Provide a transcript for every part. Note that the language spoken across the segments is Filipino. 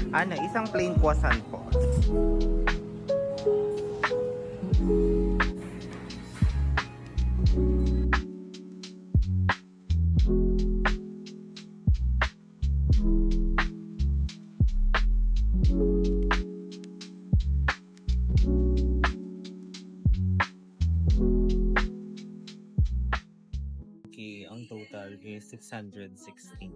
Ano, isang plain croissant po. Okay, ang total is 616.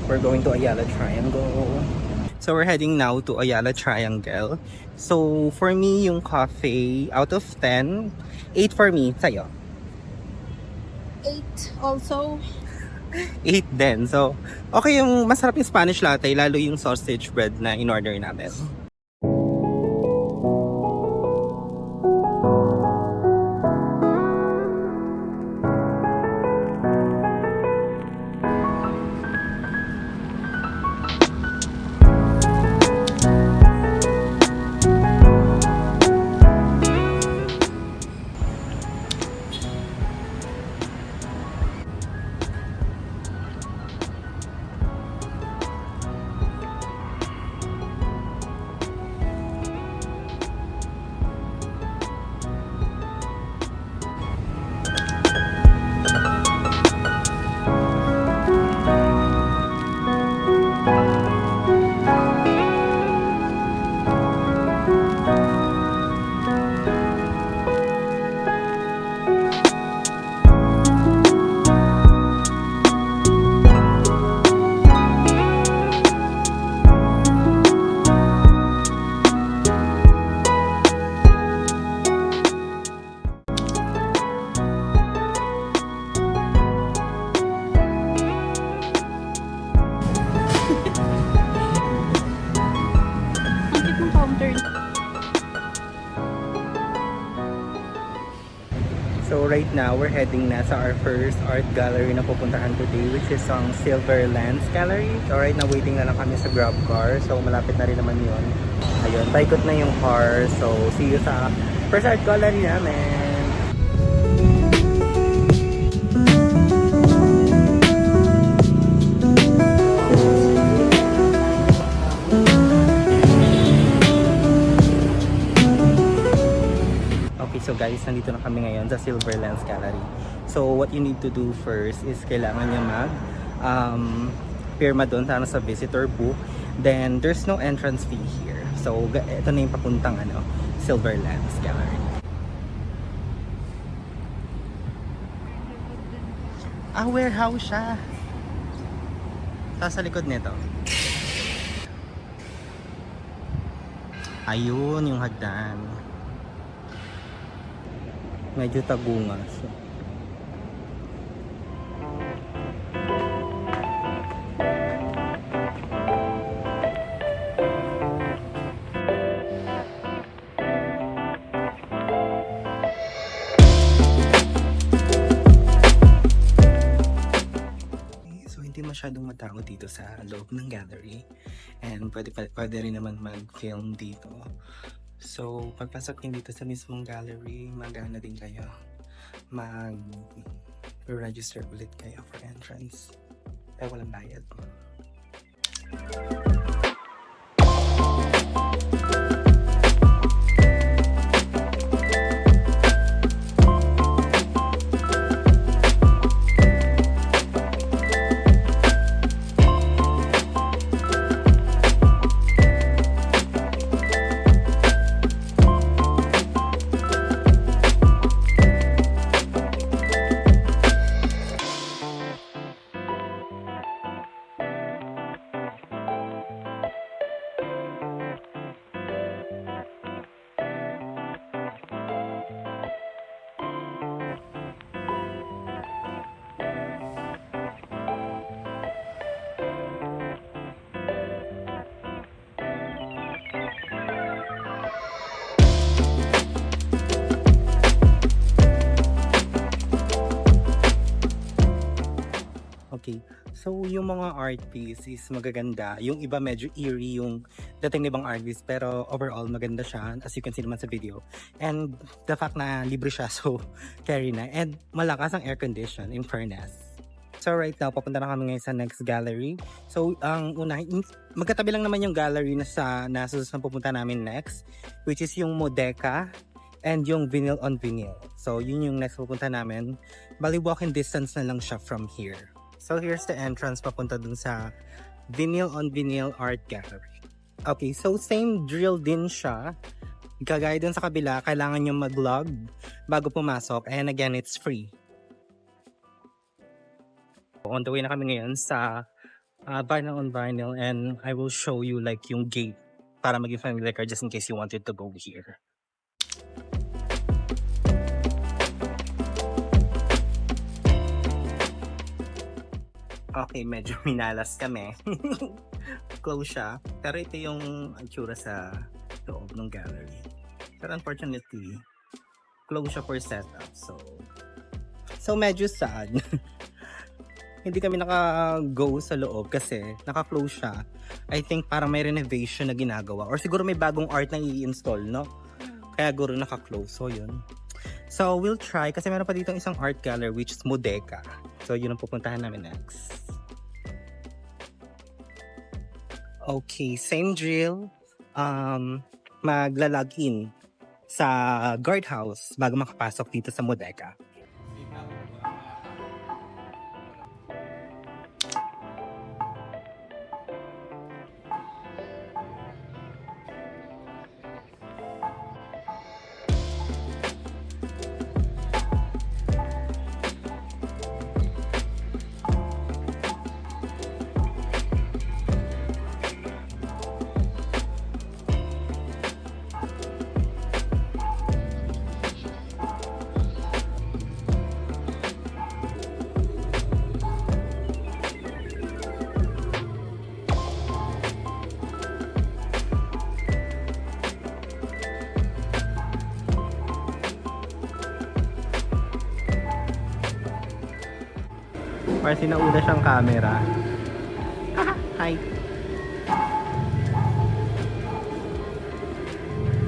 We're going to Ayala Triangle. So we're heading now to Ayala Triangle. So for me, yung cafe, out of 10, 8 for me. Sa'yo? 8 also. 8 din. So, okay yung masarap yung Spanish latte, lalo yung sausage bread na in-order natin. So right now, we're heading na sa our first art gallery na pupuntahan today, which is ang Silverlands Gallery. So right now, waiting na lang kami sa grab car. So malapit na rin naman yun. Ayun, paikot na yung car. So see you sa first art gallery namin. So guys, nandito na kami ngayon sa Silverlands Gallery. So what you need to do first is kailangan niya mag pirma doon sa visitor book. Then there's no entrance fee here. So ito na yung papuntang Silverlands Gallery. Warehouse siya. Sa likod nito. Ayun yung hagdan. Medyo tagungas. So hindi masyadong matao dito sa loob ng gallery. And pwede rin naman mag-film dito. So, pagpasok nyo dito sa mismong gallery, mag-ano din kayo, mag-register ulit kayo for entrance. Walang bayad. Okay. So, yung mga art piece is magaganda. Yung iba medyo eerie yung dating ng ibang art piece. Pero overall, maganda siya. As you can see naman sa video. And the fact na libre siya, so carry na. And malakas ang air condition, in fairness. So right now, papunta na kami ngayon sa next gallery. So, ang una, magkatabi lang naman yung gallery na susunod pupunta namin next. Which is yung Modeca and yung Vinyl on Vinyl. So, yun yung next pupunta namin. Bali, walking distance na lang siya from here. So, here's the entrance papunta dun sa Vinyl on Vinyl Art Gallery. Okay, so same drill din siya. Kagaya dun sa kabila, kailangan nyo mag-log bago pumasok. And again, it's free. On the way na kami ngayon sa Vinyl on Vinyl, and I will show you like yung gate para maging familiar ka just in case you wanted to go here. Okay, medyo minalas kami. Close siya. Pero ito yung itsura sa loob ng gallery. Pero unfortunately, close siya for setup. So medyo sad. Hindi kami naka-go sa loob kasi naka-close siya. I think parang may renovation na ginagawa. Or siguro may bagong art na i-install, no? Kaya siguro naka-close. So, yun. So, we'll try. Kasi meron pa dito isang art gallery which is Modeca. So, yun ang pupuntahan namin next. Okay, same drill. Magla-log in sa guardhouse bago makapasok dito sa Modeca. Parang sinauna siyang camera. Hi!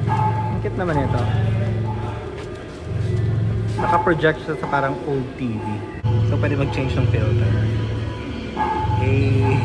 Ang cute naman ito. Naka-project siya sa parang old TV. So, pwede mag-change ng filter. Hey!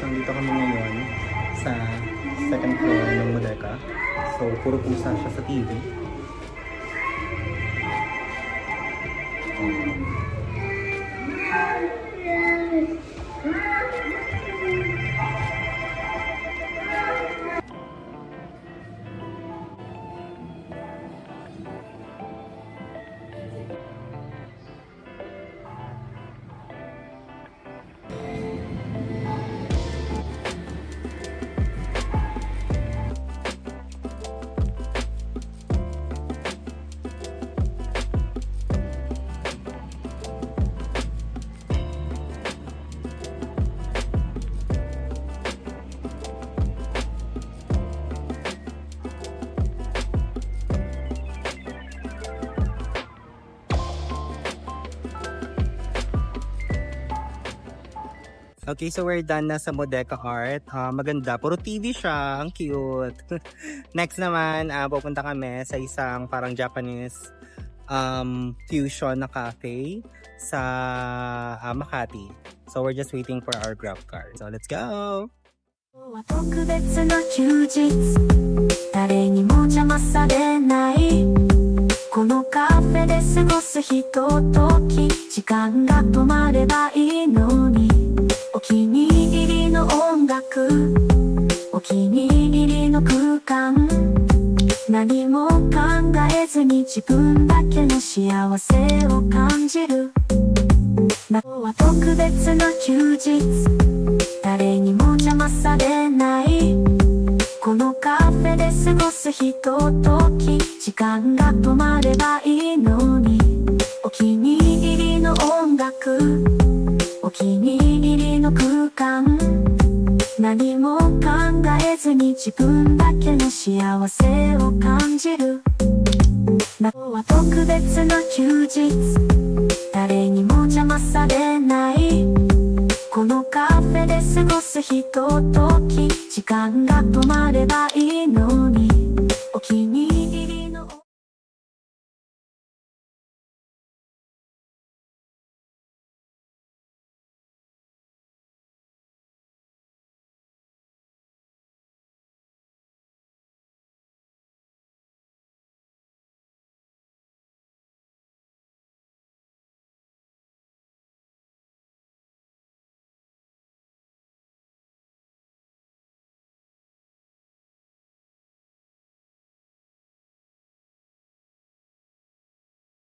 So, dito kami ngayon sa second floor ng Modeca. So, puro pusa siya sa TV. Okay, so we're done na sa Modeca Art. Maganda. Puro TV siya. Ang cute. Next naman, pupunta kami sa isang parang Japanese fusion na cafe sa Makati. So we're just waiting for our Grab car. So let's go! 特別な休日誰にも邪魔されないこのカフェで過ごすひととき時間が止まればいいのにお気に入りの音楽お気に入りの空間何も考えずに自分だけの幸せを感じる今日は特別な休日誰にも邪魔されないこのカフェで過ごすひととき時間が止まればいいのにお気に入りの音楽お気に入りの空間何も考えずに自分だけの幸せを感じる今日は特別な休日誰にも邪魔されないこのカフェで過ごすひととき時間が止まればいいのに